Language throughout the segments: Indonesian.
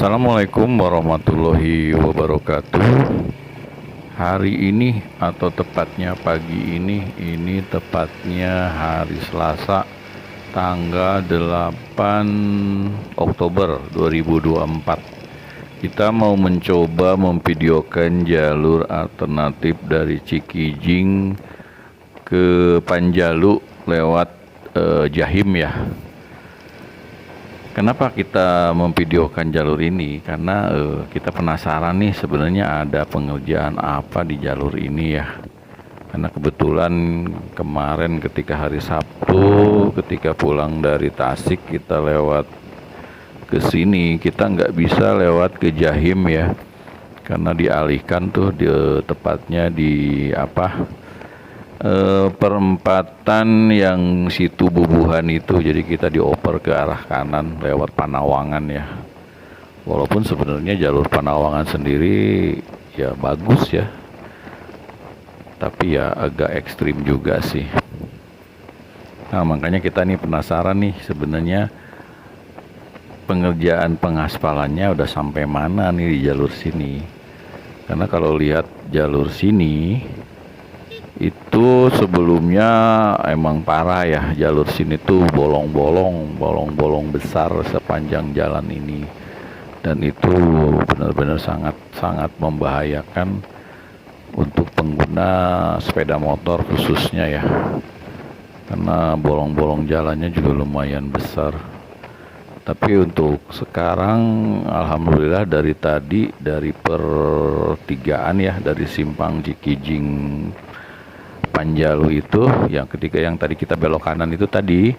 Assalamualaikum warahmatullahi wabarakatuh. Hari ini atau tepatnya pagi ini tepatnya hari Selasa tanggal 8 Oktober 2024. Kita mau mencoba memvideokan jalur alternatif dari Cikijing ke Panjalu lewat Jahim ya. Kenapa kita memvideokan jalur ini? Karena kita penasaran nih sebenarnya ada pengerjaan apa di jalur ini ya. Karena kebetulan kemarin ketika hari Sabtu, ketika pulang dari Tasik kita lewat ke sini, kita nggak bisa lewat ke Jahim ya. Karena dialihkan tuh tepatnya di perempatan yang situ Bubuhan itu, jadi kita dioper ke arah kanan lewat Panawangan ya. Walaupun sebenarnya jalur Panawangan sendiri ya bagus ya, tapi ya agak ekstrim juga sih. Nah makanya kita nih penasaran nih sebenarnya pengerjaan pengaspalannya udah sampai mana nih di jalur sini. Karena kalau lihat jalur sini itu sebelumnya emang parah ya, jalur sini tuh bolong-bolong besar sepanjang jalan ini, dan itu benar-benar sangat membahayakan untuk pengguna sepeda motor khususnya ya, karena bolong-bolong jalannya juga lumayan besar. Tapi untuk sekarang alhamdulillah dari tadi, dari pertigaan ya, dari simpang Cikijing Panjalu itu yang tadi kita belok kanan itu tadi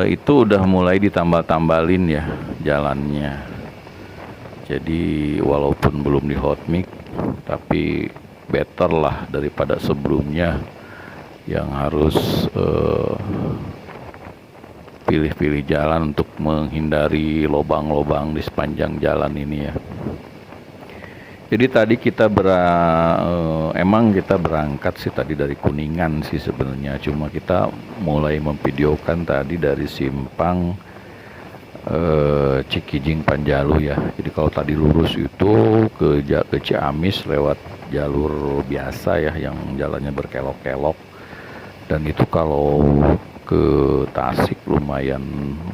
itu udah mulai ditambal-tambalin ya jalannya. Jadi walaupun belum di hot mix tapi better lah daripada sebelumnya yang harus pilih-pilih jalan untuk menghindari lobang-lobang di sepanjang jalan ini ya. Jadi tadi kita emang kita berangkat sih tadi dari Kuningan sih sebenarnya, cuma kita mulai memvideokan tadi dari simpang Cikijing Panjalu ya. Jadi kalau tadi lurus itu ke Ciamis lewat jalur biasa ya yang jalannya berkelok-kelok, dan itu kalau ke Tasik lumayan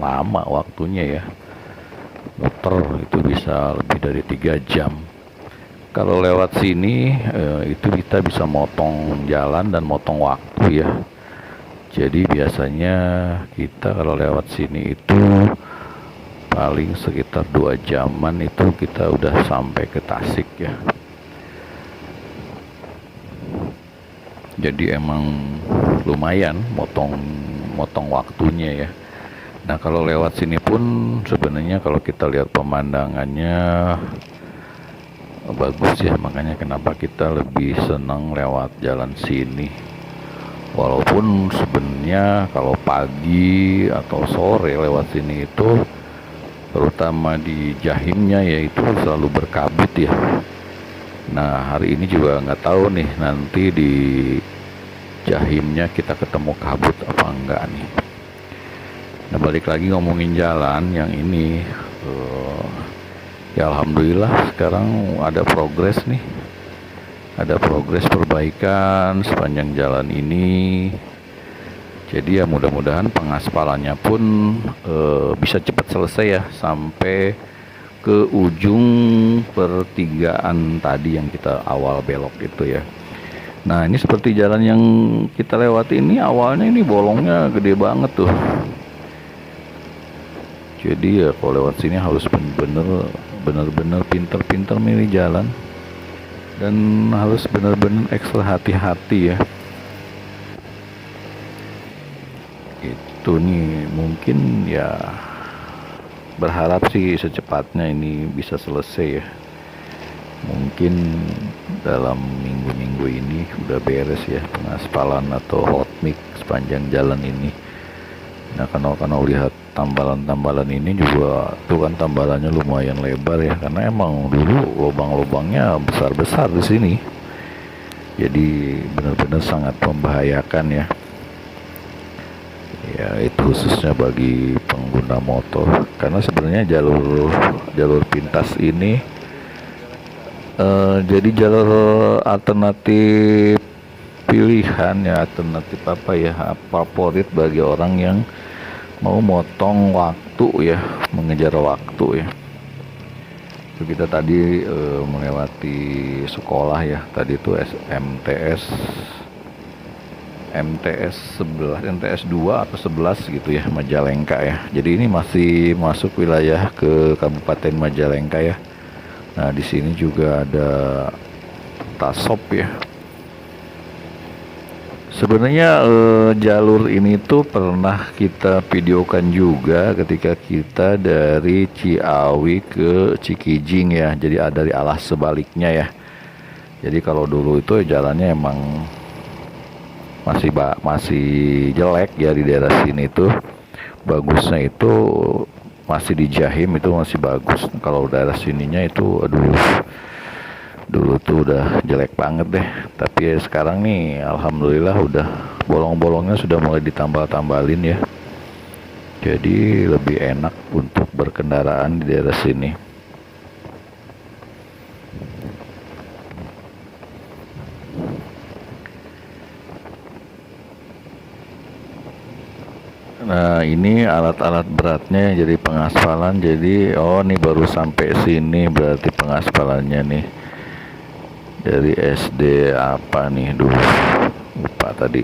lama waktunya ya, muter itu bisa lebih dari 3 jam. Kalau lewat sini itu kita bisa motong jalan dan motong waktu ya. Jadi biasanya kita kalau lewat sini itu paling sekitar 2 jaman itu kita udah sampai ke Tasik ya. Jadi emang lumayan motong waktunya ya. Nah kalau lewat sini pun sebenarnya kalau kita lihat pemandangannya bagus ya, makanya kenapa kita lebih senang lewat jalan sini. Walaupun sebenarnya kalau pagi atau sore lewat sini itu terutama di Jahimnya ya itu selalu berkabut ya. Nah hari ini juga nggak tahu nih nanti di Jahimnya kita ketemu kabut apa enggak nih. Nah balik lagi ngomongin jalan yang ini ya alhamdulillah sekarang ada progres nih, ada progres perbaikan sepanjang jalan ini. Jadi ya mudah-mudahan pengaspalannya pun bisa cepat selesai ya, sampai ke ujung pertigaan tadi yang kita awal belok itu ya. Nah ini seperti jalan yang kita lewati ini awalnya ini bolongnya gede banget tuh. Jadi ya kalau lewat sini harus bener-bener pinter-pinter milih jalan dan harus bener-bener ekstra hati-hati ya. Itu nih mungkin ya berharap sih secepatnya ini bisa selesai ya. Mungkin dalam minggu-minggu ini udah beres ya pengaspalan atau hot mix sepanjang jalan ini. Nah kalau lihat tambalan-tambalan ini juga tuh kan tambalannya lumayan lebar ya, karena emang dulu lubang-lubangnya besar-besar di sini. Jadi benar-benar sangat membahayakan ya. Ya itu khususnya bagi pengguna motor, karena sebenarnya jalur jalur pintas ini jadi jalur alternatif pilihan ya, alternatif apa ya, favorit bagi orang yang mau motong waktu ya, mengejar waktu ya. Kita tadi melewati sekolah ya, tadi itu MTS 11, MTS 2 atau 11 gitu ya, Majalengka ya. Jadi ini masih masuk wilayah ke Kabupaten Majalengka ya. Nah, di sini juga ada Tasop ya. Sebenarnya jalur ini tuh pernah kita videokan juga ketika kita dari Ciawi ke Cikijing ya. Jadi ada dari alas sebaliknya ya. Jadi kalau dulu itu jalannya emang masih jelek ya di daerah sini tuh. Bagusnya itu masih di Jahim itu masih bagus. Kalau daerah sininya itu aduh, dulu tuh udah jelek banget deh. Tapi ya sekarang nih alhamdulillah udah bolong-bolongnya sudah mulai ditambal-tambalin ya, jadi lebih enak untuk berkendaraan di daerah sini. Nah, ini alat-alat beratnya jadi pengaspalan. Jadi oh nih baru sampai sini berarti pengaspalannya nih. Dari SD apa nih dulu, lupa tadi.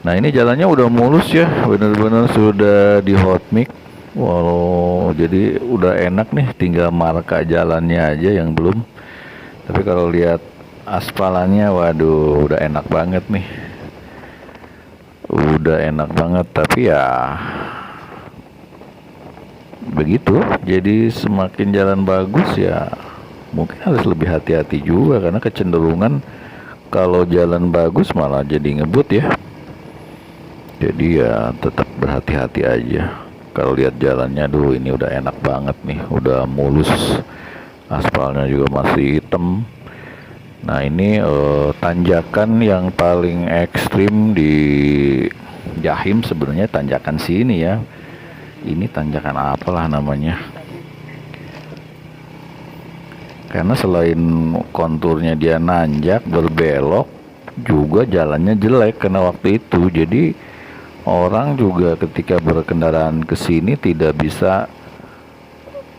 Nah, ini jalannya udah mulus ya, bener-bener sudah di hot mix. Walau jadi udah enak nih, tinggal marka jalannya aja yang belum. Tapi kalau lihat aspalannya, waduh udah enak banget nih, udah enak banget. Tapi ya begitu, jadi semakin jalan bagus ya mungkin harus lebih hati-hati juga, karena kecenderungan kalau jalan bagus malah jadi ngebut ya. Jadi ya tetap berhati-hati aja. Kalau lihat jalannya dulu, ini udah enak banget nih, udah mulus, aspalnya juga masih hitam. Nah, ini tanjakan yang paling ekstrim di Jahim sebenarnya, tanjakan sini ya. Ini tanjakan apalah namanya, karena selain konturnya dia nanjak berbelok, juga jalannya jelek karena waktu itu. Jadi orang juga ketika berkendaraan ke sini tidak bisa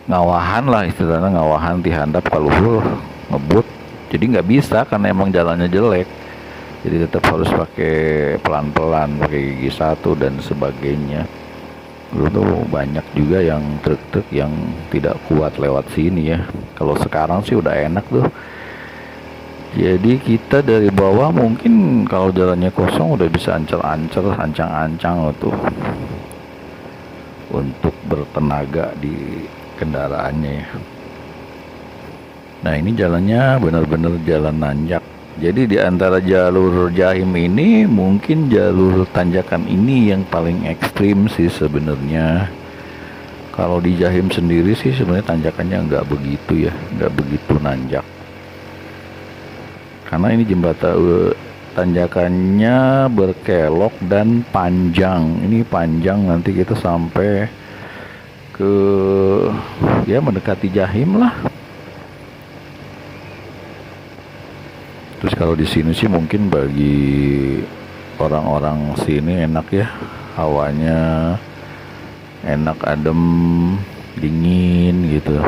ngawahan lah, istilahnya ngawahan dihandap kalau ngebut. Jadi nggak bisa karena emang jalannya jelek. Jadi tetap harus pakai pelan-pelan, pakai gigi satu dan sebagainya. Dulu tuh banyak juga yang truk-truk yang tidak kuat lewat sini ya. Kalau sekarang sih udah enak tuh. Jadi kita dari bawah mungkin kalau jalannya kosong udah bisa ancer-ancer, ancang-ancang tuh untuk bertenaga di kendaraannya ya. Nah, ini jalannya benar-benar jalan nanjak. Jadi di antara jalur Jahim ini mungkin jalur tanjakan ini yang paling ekstrim sih sebenarnya. Kalau di Jahim sendiri sih sebenarnya tanjakannya nggak begitu ya, nggak begitu nanjak. Karena ini jembatan tanjakannya berkelok dan panjang. Ini panjang, nanti kita sampai ke ya mendekati Jahim lah. Terus kalau di sini sih mungkin bagi orang-orang sini enak ya, hawanya enak, adem, dingin gitu.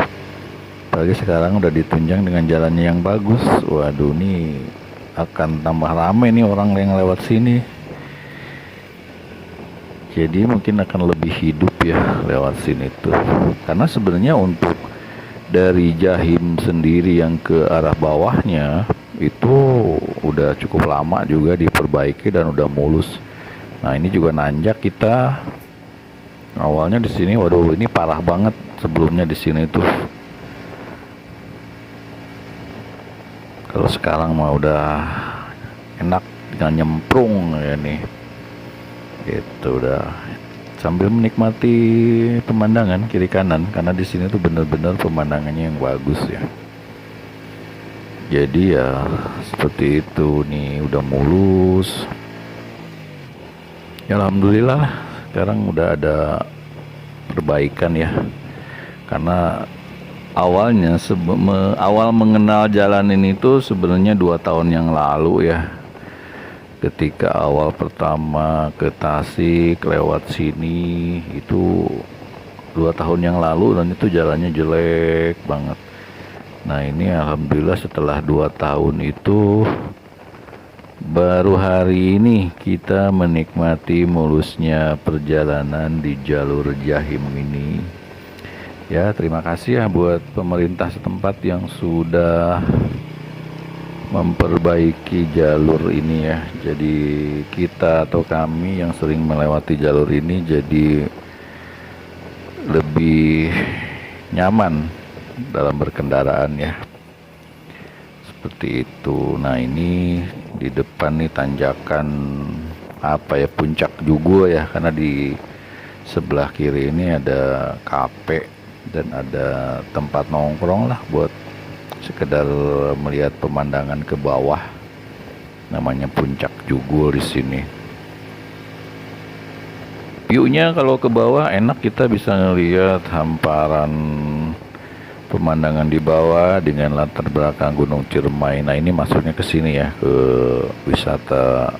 Apalagi sekarang udah ditunjang dengan jalannya yang bagus. Waduh, nih akan tambah rame nih orang yang lewat sini. Jadi mungkin akan lebih hidup ya lewat sini tuh. Karena sebenarnya untuk dari Jahim sendiri yang ke arah bawahnya itu udah cukup lama juga diperbaiki dan udah mulus. Nah, ini juga nanjak kita. Awalnya di sini, waduh ini parah banget sebelumnya di sini tuh. Kalau sekarang mah udah enak tinggal nyemplung ya nih. Itu udah sambil menikmati pemandangan kiri kanan, karena di sini tuh bener-bener pemandangannya yang bagus ya. Jadi ya seperti itu nih, udah mulus ya, alhamdulillah. Sekarang udah ada perbaikan ya. Karena awalnya awal mengenal jalan ini tuh sebenarnya 2 tahun yang lalu ya. Ketika awal pertama ke Tasik lewat sini itu 2 tahun yang lalu, dan itu jalannya jelek banget. Nah ini alhamdulillah setelah 2 tahun itu baru hari ini kita menikmati mulusnya perjalanan di jalur Jahim ini. Ya, terima kasih ya buat pemerintah setempat yang sudah memperbaiki jalur ini ya. Jadi kita atau kami yang sering melewati jalur ini jadi lebih nyaman dalam berkendaraan ya. Seperti itu. Nah ini di depan nih tanjakan apa ya, Puncak Jugo ya, karena di sebelah kiri ini ada kafe dan ada tempat nongkrong lah buat sekedar melihat pemandangan ke bawah. Namanya Puncak Jugo di sini. View-nya kalau ke bawah enak, kita bisa ngelihat hamparan pemandangan di bawah dengan latar belakang Gunung Ciremai. Nah ini masuknya ke sini ya, ke wisata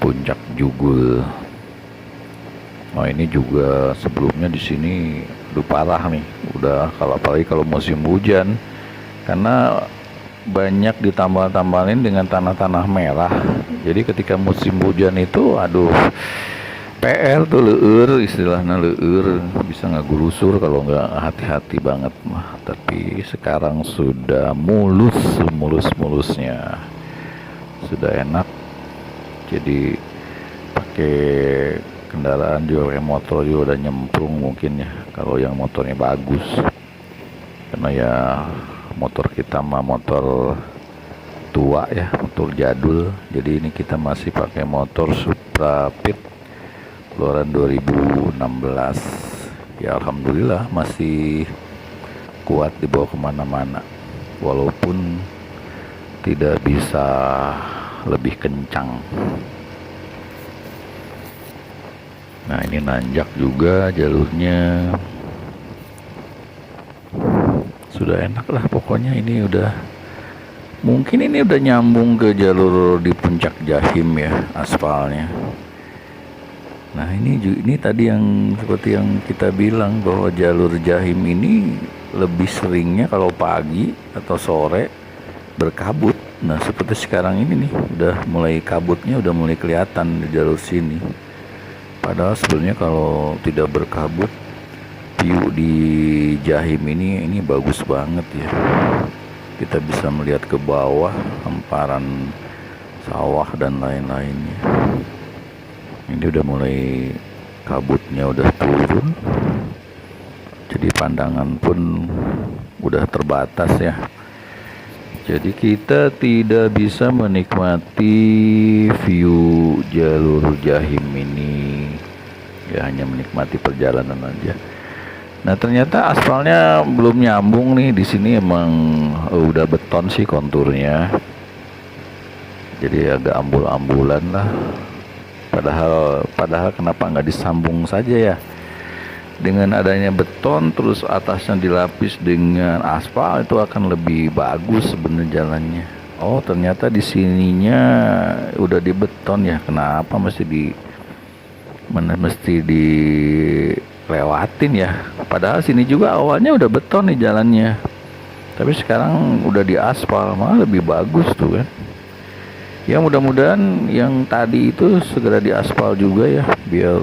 Puncak Jugul. Oh ini juga sebelumnya di sini udah parah nih, udah apalagi kalau musim hujan, karena banyak ditambal-tambalin dengan tanah-tanah merah. Jadi ketika musim hujan itu aduh PR tuh, leur istilahnya, leur bisa ngegurusur kalau nggak hati-hati banget mah. Tapi sekarang sudah mulus-mulusnya, sudah enak. Jadi pakai kendaraan juga, pakai motor juga udah nyemplung mungkin ya, kalau yang motornya bagus. Karena ya motor kita mah motor tua ya, motor jadul. Jadi ini kita masih pakai motor Supra Pit keluaran 2016 ya. Alhamdulillah masih kuat dibawa kemana-mana, walaupun tidak bisa lebih kencang. Nah ini nanjak juga jalurnya, sudah enak lah pokoknya. Ini udah, mungkin ini udah nyambung ke jalur di Puncak Jahim ya, aspalnya. Nah ini tadi yang seperti yang kita bilang, bahwa jalur Jahim ini lebih seringnya kalau pagi atau sore berkabut. Nah seperti sekarang ini nih, udah mulai kabutnya udah mulai kelihatan di jalur sini. Padahal sebenarnya kalau tidak berkabut, view di Jahim ini bagus banget ya. Kita bisa melihat ke bawah hamparan sawah dan lain-lainnya. Ini udah mulai kabutnya udah turun, jadi pandangan pun udah terbatas ya. Jadi kita tidak bisa menikmati view jalur Jahim ini ya, hanya menikmati perjalanan aja. Nah ternyata aspalnya belum nyambung nih di sini, emang udah beton sih konturnya, jadi agak ambul-ambulan lah. Padahal kenapa nggak disambung saja ya, dengan adanya beton terus atasnya dilapis dengan aspal, itu akan lebih bagus sebenarnya jalannya. Oh ternyata di sininya udah di beton ya, kenapa mesti dilewatin ya. Padahal sini juga awalnya udah beton nih jalannya, tapi sekarang udah di aspal, malah lebih bagus tuh kan. Ya mudah-mudahan yang tadi itu segera diaspal juga ya, biar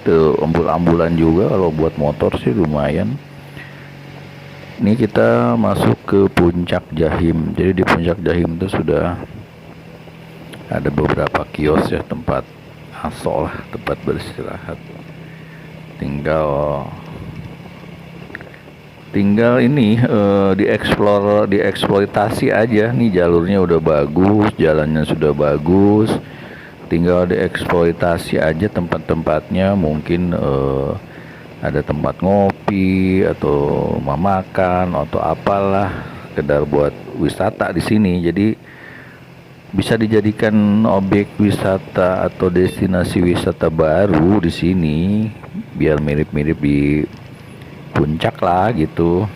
tuh ambul-ambulan juga. Kalau buat motor sih lumayan. Ini kita masuk ke Puncak Jahim. Jadi di Puncak Jahim itu sudah ada beberapa kios ya, tempat aso lah, tempat beristirahat. Tinggal ini dieksploitasi aja. Nih jalurnya udah bagus, jalannya sudah bagus, tinggal dieksploitasi aja tempat-tempatnya. Mungkin ada tempat ngopi atau makan atau apalah, sekedar buat wisata di sini. Jadi bisa dijadikan objek wisata atau destinasi wisata baru di sini, biar mirip-mirip di puncak lah gitu.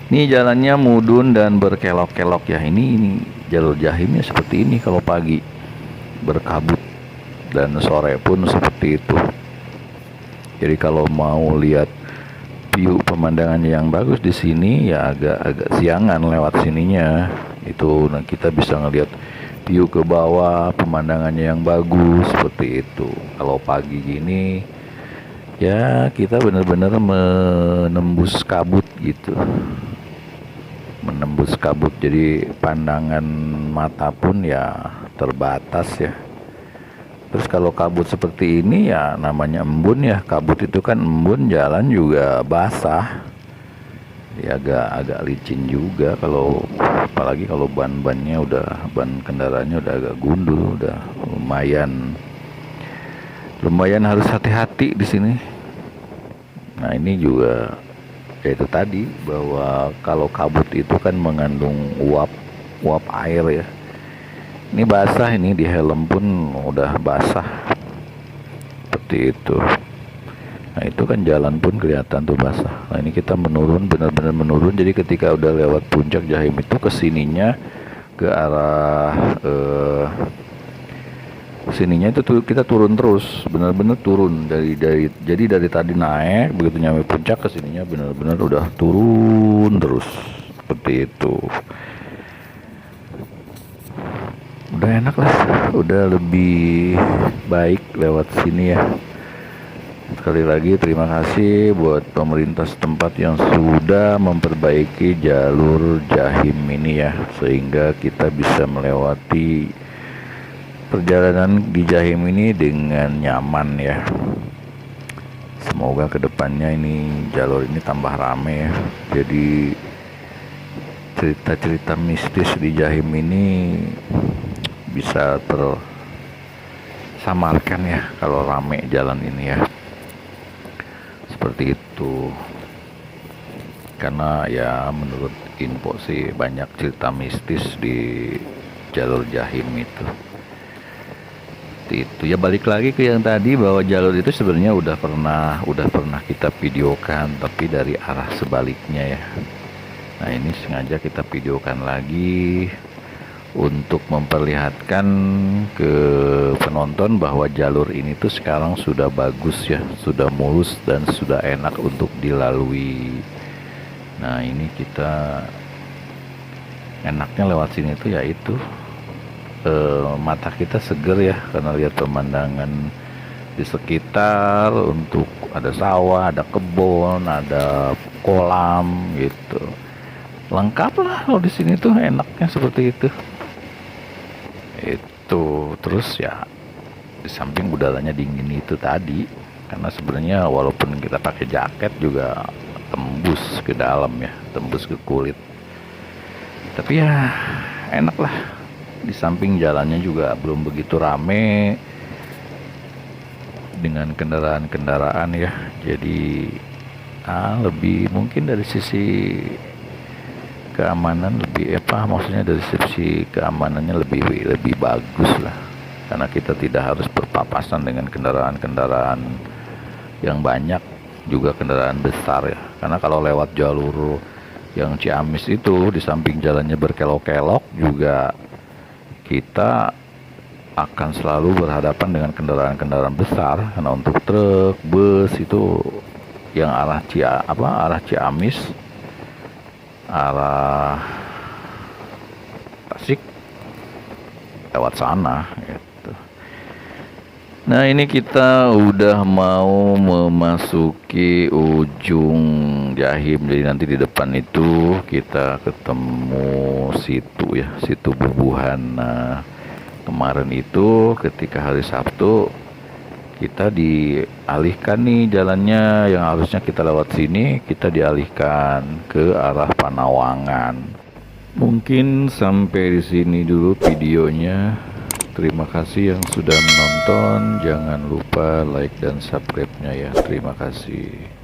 Ini jalannya mudun dan berkelok-kelok ya. Ini jalur Jahimnya seperti ini kalau pagi, berkabut, dan sore pun seperti itu. Jadi kalau mau lihat view pemandangan yang bagus di sini ya agak siangan lewat sininya. Itu nah kita bisa ngelihat view ke bawah, pemandangannya yang bagus seperti itu. Kalau pagi gini ya kita benar-benar menembus kabut gitu. Menembus kabut, jadi pandangan mata pun ya terbatas ya. Terus kalau kabut seperti ini ya namanya embun ya, kabut itu kan embun, jalan juga basah ya, agak licin juga. Kalau apalagi kalau ban-bannya ban kendaraannya udah agak gundul, udah lumayan harus hati-hati di sini. Nah ini juga itu tadi, bahwa kalau kabut itu kan mengandung uap air ya. Ini basah, ini di helm pun udah basah seperti itu. Nah itu kan jalan pun kelihatan tuh basah. Nah ini kita menurun, benar-benar menurun. Jadi ketika udah lewat puncak Jahim itu kesininya ke arah sininya itu kita turun terus, benar-benar turun jadi dari tadi naik, begitu nyampe puncak kesininya benar-benar udah turun terus seperti itu. Udah enak lah, udah lebih baik lewat sini ya. Sekali lagi terima kasih buat pemerintah setempat yang sudah memperbaiki jalur Jahim ini ya, sehingga kita bisa melewati perjalanan di Jahim ini dengan nyaman ya. Semoga kedepannya ini jalur ini tambah rame ya. Jadi cerita-cerita mistis di Jahim ini bisa tersamarkan ya kalau rame jalan ini ya. Seperti itu. Karena ya menurut info sih banyak cerita mistis di jalur Jahim itu. Itu ya, balik lagi ke yang tadi, bahwa jalur itu sebenarnya udah pernah kita videokan, tapi dari arah sebaliknya ya. Nah ini sengaja kita videokan lagi untuk memperlihatkan ke penonton bahwa jalur ini tuh sekarang sudah bagus ya, sudah mulus dan sudah enak untuk dilalui. Nah ini kita enaknya lewat sini tuh yaitu mata kita seger ya, karena lihat pemandangan di sekitar, untuk ada sawah, ada kebun, ada kolam gitu, lengkap lah kalau di sini tuh, enaknya seperti itu. Terus ya di samping udaranya dingin itu tadi, karena sebenarnya walaupun kita pakai jaket juga tembus ke dalam ya, tembus ke kulit, tapi ya enak lah. Di samping jalannya juga belum begitu rame dengan kendaraan-kendaraan ya, jadi lebih mungkin dari sisi keamanan maksudnya dari sisi keamanannya lebih bagus lah, karena kita tidak harus berpapasan dengan kendaraan-kendaraan yang banyak, juga kendaraan besar ya. Karena kalau lewat jalur yang Ciamis itu, di samping jalannya berkelok-kelok juga kita akan selalu berhadapan dengan kendaraan-kendaraan besar, karena untuk truk, bus itu yang arah Ciamis, arah Tasik lewat sana gitu. Nah ini kita udah mau memasuki ujung Jahim, jadi nanti di depan itu kita ketemu situ Bubuhan. Nah kemarin itu ketika hari Sabtu kita dialihkan nih jalannya, yang harusnya kita lewat sini kita dialihkan ke arah Panawangan. Mungkin sampai di sini dulu videonya. Terima kasih yang sudah menonton. Jangan lupa like dan subscribe-nya ya. Terima kasih.